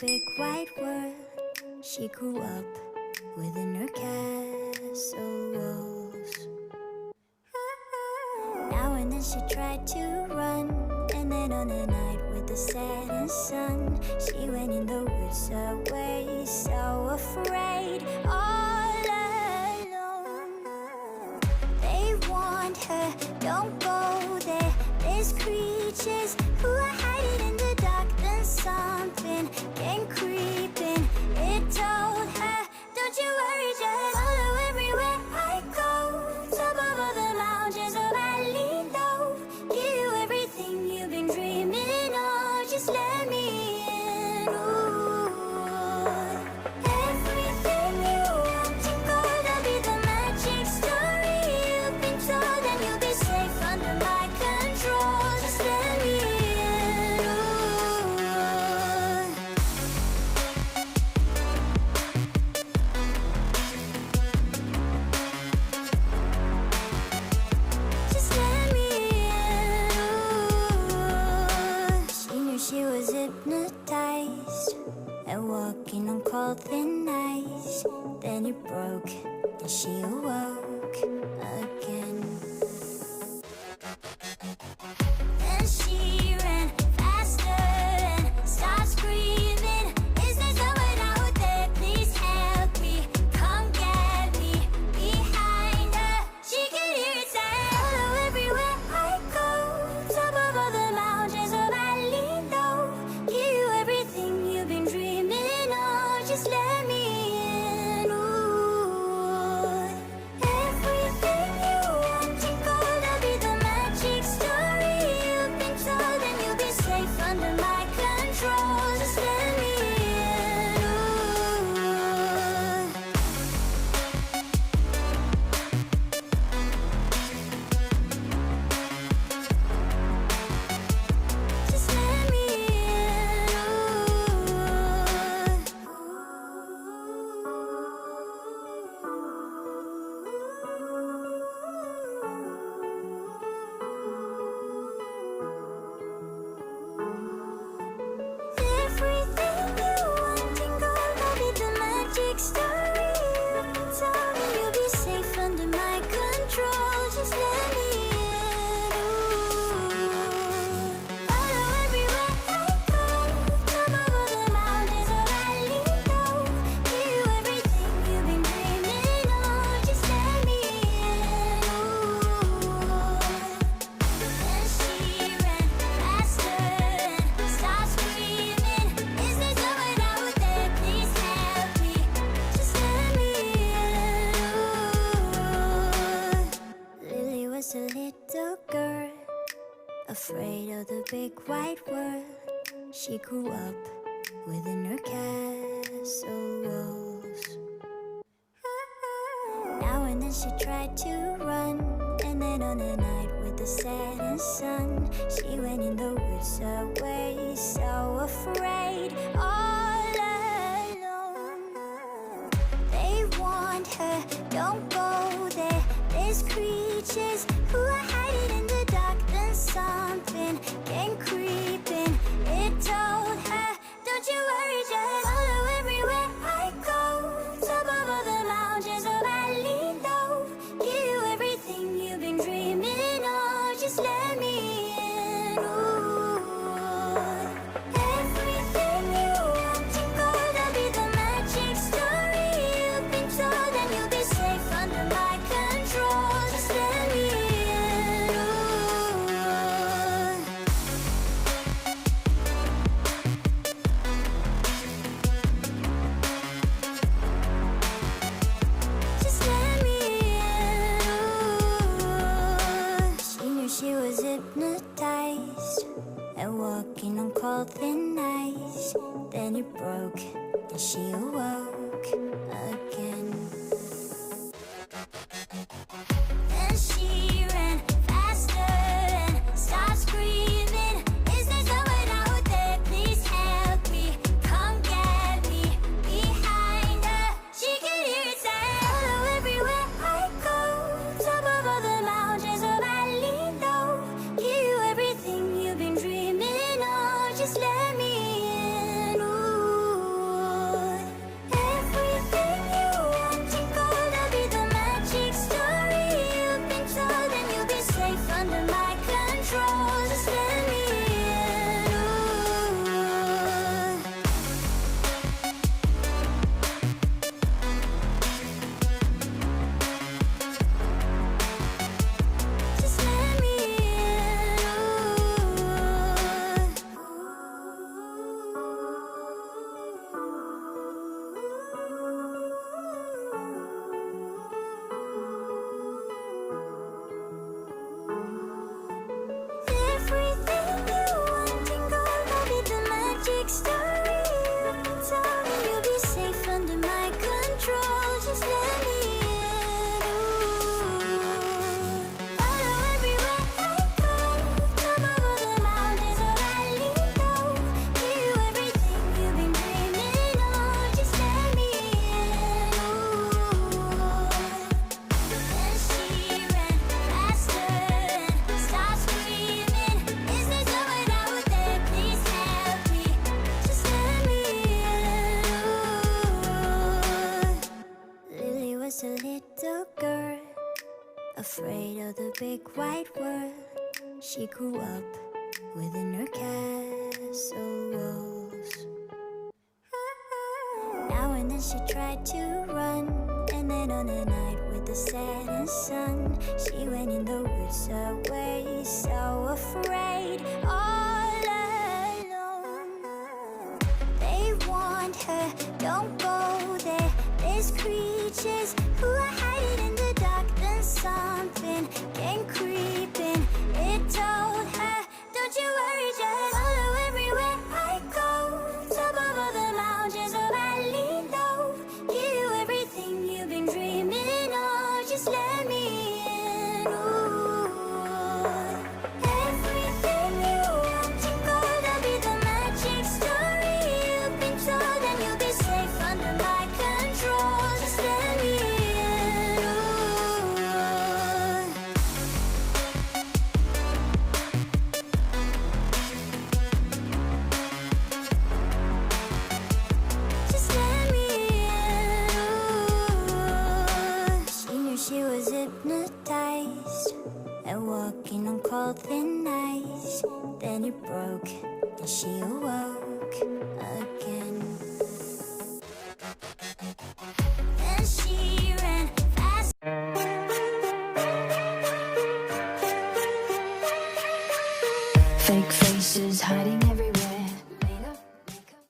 big white world she grew up within her castle walls. Now and then she tried to run, and then on a night with the setting sun, she went in the woods away, so afraid, all alone. They warned her, don't go there, there's creatures who are hiding in the dark. Then something came creeping, it told her, don't you worry, just follow everywhere I go. Top of all the mountains or valley low, give you everything you've been dreaming of. Just let me in. Ooh. Everything you want to go, that'll be the magic story you've been told, and you'll be safe under my control. Just let me in. Ooh. Just let me in. Ooh. She knew she was hypnotized and walking on cold thin ice. Then it broke and she awoke again. Then she ran faster and started screaming, is there someone out there? Please help me, come get me. Behind her, she could hear it say, follow everywhere I go. Top of all the mountains or valley low, give you everything you've been dreaming of. Just let me in. Ooh. Everything you want to go, that'll be the magic story you've been told, and you'll be safe under my control. Just let me in. Ooh. Just let me in. Everything you want and go, that'll be the magic story you've been told, and you'll be safe under my control. Just let me in. Ooh. Follow everywhere I go. Top of all the mountains or valley low, give you everything you've been dreaming of. Just let me in. Ooh. Then she ran faster and started screaming, is there someone out there? Please help me. Just let me in. Ooh. Lily was a little girl, afraid of the big white world. She grew up within her castle walls. Now and then she tried to run, and then on a night with the setting sun, she went in the woods away, so afraid, all alone. They warned her, don't go there, there's creatures who are hiding in the dark. Then something came creeping, it told her, don't you worry, just follow everywhere I go. Top of all the mountains or valley low, give you everything you've been dreaming of. Just let me in. Ooh. Everything you want to go, that'll be the magic story you've been told, and you'll be safe under my control. Just let me in. Ooh. Just let me in. Ooh. She knew she was hypnotized and walking on cold thin ice. Then it broke and she awoke again. Then she ran faster and started screaming, is there someone out there? Please help me, come get me. Behind her, she could hear it say, follow everywhere I go. Top of all the mountains or valley low, give you everything you've been dreaming of. Just let me in. Ooh. Afraid of the big white world, she grew up within her castle walls. Now and then she tried to run, and then on a night with the setting sun, she went in the woods away, so afraid, all alone. They warned her, don't go there, there's creatures who are hiding in the dark. Then something came creeping, it told her, don't you worry, just follow everywhere I go. Top of all the mountains of valley low, give you everything you've been dreaming of. Just let me in. Ooh. Everything you want to go, that'll be the magic story you've been told, and you'll be safe under my control. Just let me in. Ooh. Just let me in. She knew she was hypnotized and walking on cold thin ice. Then it broke and she awoke again. Then she ran fast. Fake faces hiding